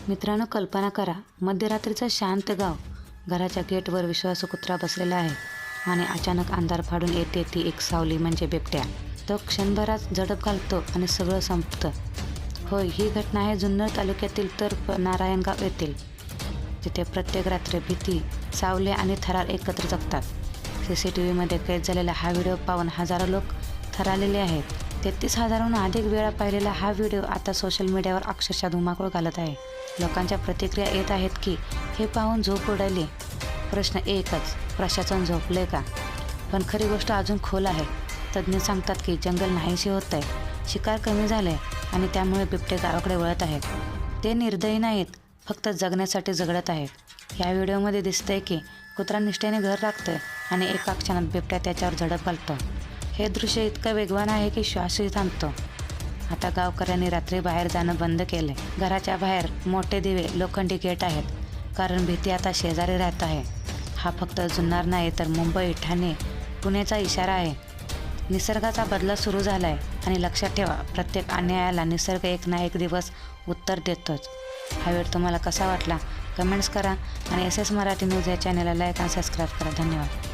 मित्रांनो, कल्पना करा, मध्यरात्रीचं शांत गाव. घराच्या गेटवर विश्वासू कुत्रा बसलेला आहे आणि अचानक अंधार फाडून येते ती एक सावली म्हणजे बिबट्या. तो क्षणभरात झडप घालतो आणि सगळं संपतं. होय, ही घटना आहे जुन्नर तालुक्यातील नारायणगाव येथील, जिथे प्रत्येक रात्री भीती, सावले आणि थरार एकत्र जगतात. CCTVमध्ये कैद झालेला हा व्हिडिओ पाहून हजारो लोक थरारलेले आहेत. 33,000हून अधिक वेळा पाहिलेला हा व्हिडिओ आता सोशल मीडियावर अक्षरशः धुमाकूळ घालत आहे. लोकांच्या प्रतिक्रिया येत आहेत की हे पाहून झोप उडाली. प्रश्न एकच, प्रशासन झोपले का? पण खरी गोष्ट अजून खोल आहे. तज्ज्ञ सांगतात की जंगल नाहीसे होत आहे, शिकार कमी झाले आणि त्यामुळे बिबटे गावाकडे वळत आहेत. ते निर्दयी नाहीत, फक्त जगण्यासाठी झगडत आहेत. या व्हिडिओमध्ये दिसतंय की कुत्रा निष्ठेने घर राखतोय आणि एका क्षणात बिबट्या त्याच्यावर झडप घालतो. हे दृश्य इतकं वेगवान आहे की श्वासही थांबतो. आता गावकऱ्यांनी रात्री बाहेर जाणं बंद केले. घराच्या बाहेर मोठे दिवे, लोखंडी गेट आहेत, कारण भीती आता शेजारी राहत आहे. हा फक्त जुन्नर नाही तर मुंबई, ठाणे, पुण्याचा इशारा आहे. निसर्गाचा बदला सुरू झाला आहे आणि लक्षात ठेवा, प्रत्येक अन्यायाला निसर्ग एक ना एक दिवस उत्तर देतोच. हा व्हिडिओ तुम्हाला कसा वाटला कमेंट्स करा आणि SS मराठी न्यूज या चॅनलला लाईक आणि सबस्क्राईब करा. धन्यवाद.